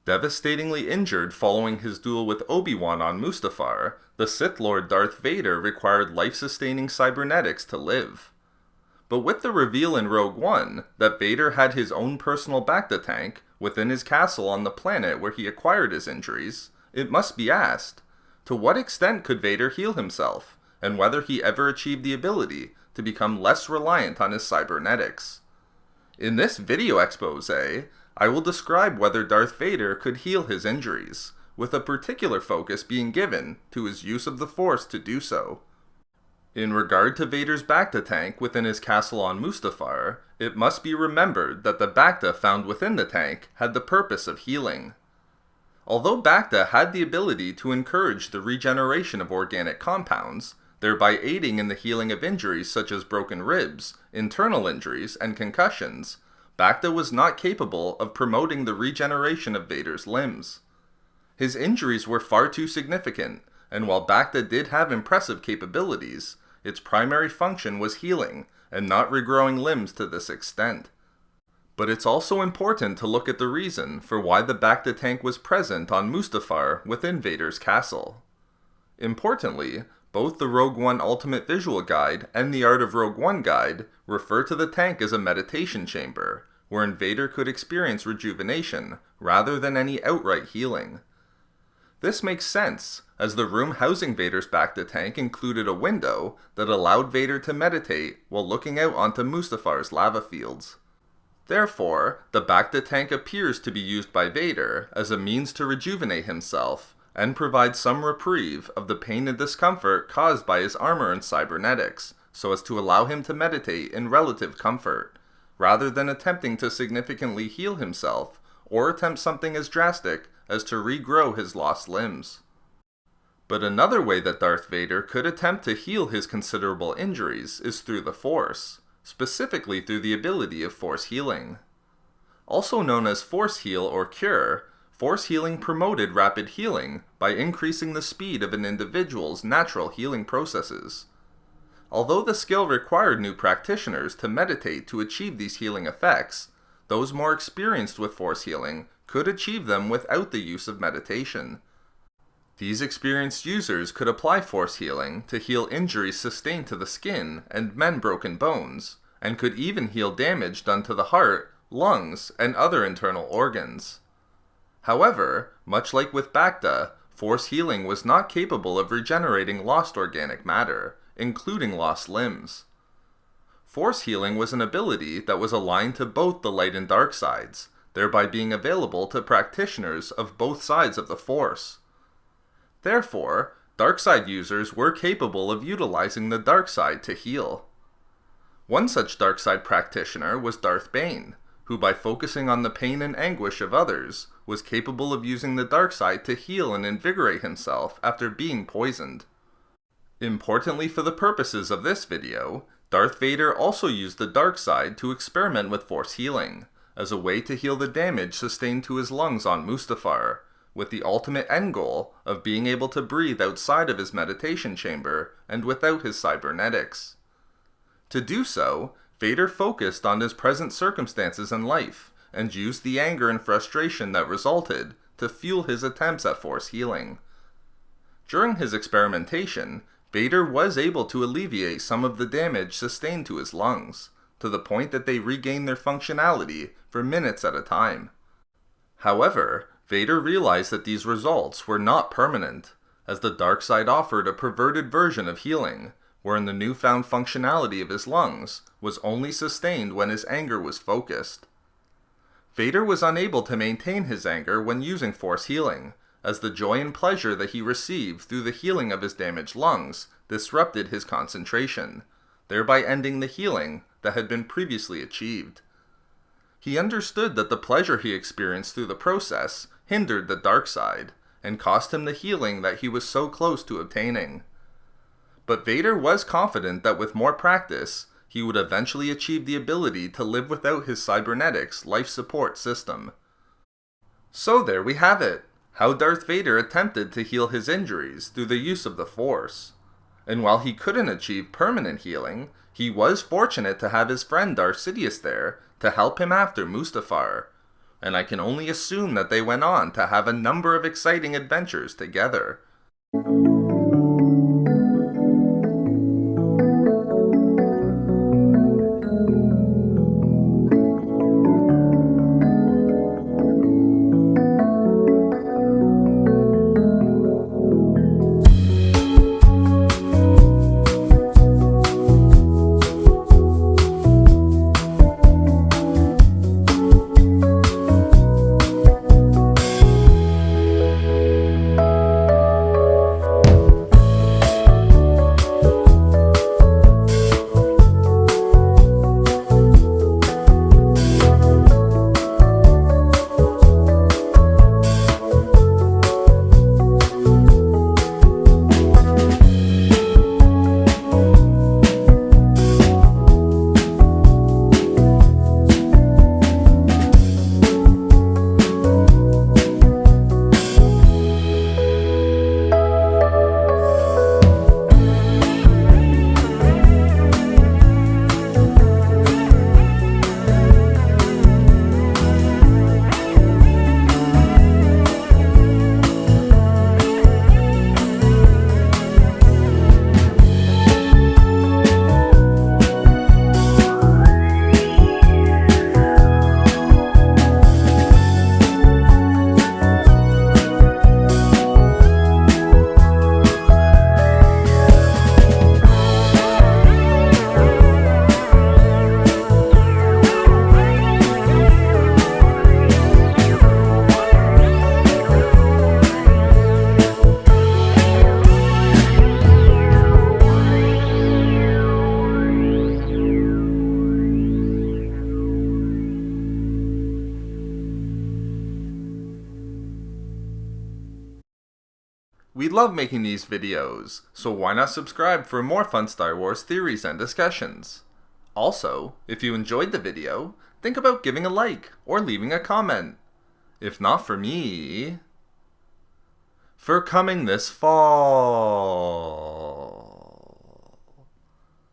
Devastatingly injured following his duel with Obi-Wan on Mustafar, the Sith Lord Darth Vader required life-sustaining cybernetics to live. But with the reveal in Rogue One that Vader had his own personal Bacta tank within his castle on the planet where he acquired his injuries, it must be asked, to what extent could Vader heal himself, and whether he ever achieved the ability to become less reliant on his cybernetics? In this video expose, I will describe whether Darth Vader could heal his injuries, with a particular focus being given to his use of the Force to do so. In regard to Vader's Bacta tank within his castle on Mustafar, it must be remembered that the Bacta found within the tank had the purpose of healing. Although Bacta had the ability to encourage the regeneration of organic compounds, thereby aiding in the healing of injuries such as broken ribs, internal injuries, and concussions, Bacta was not capable of promoting the regeneration of Vader's limbs. His injuries were far too significant, and while Bacta did have impressive capabilities, its primary function was healing, and not regrowing limbs to this extent. But it's also important to look at the reason for why the Bacta tank was present on Mustafar within Vader's castle. Importantly, both the Rogue One Ultimate Visual Guide and the Art of Rogue One Guide refer to the tank as a meditation chamber, wherein Vader could experience rejuvenation rather than any outright healing. This makes sense, as the room housing Vader's Bacta tank included a window that allowed Vader to meditate while looking out onto Mustafar's lava fields. Therefore, the Bacta tank appears to be used by Vader as a means to rejuvenate himself and provide some reprieve of the pain and discomfort caused by his armor and cybernetics, so as to allow him to meditate in relative comfort, rather than attempting to significantly heal himself or attempt something as drastic as to regrow his lost limbs. But another way that Darth Vader could attempt to heal his considerable injuries is through the Force, specifically through the ability of Force healing. Also known as Force heal or cure, Force healing promoted rapid healing by increasing the speed of an individual's natural healing processes. Although the skill required new practitioners to meditate to achieve these healing effects, those more experienced with Force healing could achieve them without the use of meditation. These experienced users could apply Force healing to heal injuries sustained to the skin and mend broken bones, and could even heal damage done to the heart, lungs, and other internal organs. However, much like with Bacta, Force healing was not capable of regenerating lost organic matter, including lost limbs. Force healing was an ability that was aligned to both the light and dark sides, thereby being available to practitioners of both sides of the Force. Therefore, dark side users were capable of utilizing the dark side to heal. One such dark side practitioner was Darth Bane, who by focusing on the pain and anguish of others, was capable of using the dark side to heal and invigorate himself after being poisoned. Importantly for the purposes of this video, Darth Vader also used the dark side to experiment with Force healing, as a way to heal the damage sustained to his lungs on Mustafar, with the ultimate end goal of being able to breathe outside of his meditation chamber and without his cybernetics. To do so, Vader focused on his present circumstances in life, and used the anger and frustration that resulted to fuel his attempts at Force healing. During his experimentation, Vader was able to alleviate some of the damage sustained to his lungs, to the point that they regained their functionality for minutes at a time. However, Vader realized that these results were not permanent, as the dark side offered a perverted version of healing, wherein the newfound functionality of his lungs was only sustained when his anger was focused. Vader was unable to maintain his anger when using Force healing, as the joy and pleasure that he received through the healing of his damaged lungs disrupted his concentration, thereby ending the healing that had been previously achieved. He understood that the pleasure he experienced through the process hindered the dark side, and cost him the healing that he was so close to obtaining. But Vader was confident that with more practice, he would eventually achieve the ability to live without his cybernetics life support system. So there we have it, how Darth Vader attempted to heal his injuries through the use of the Force. And while he couldn't achieve permanent healing, he was fortunate to have his friend Darth Sidious there to help him after Mustafar, and I can only assume that they went on to have a number of exciting adventures together. We love making these videos, so why not subscribe for more fun Star Wars theories and discussions? Also, if you enjoyed the video, think about giving a like or leaving a comment. If not for me, for coming this fall.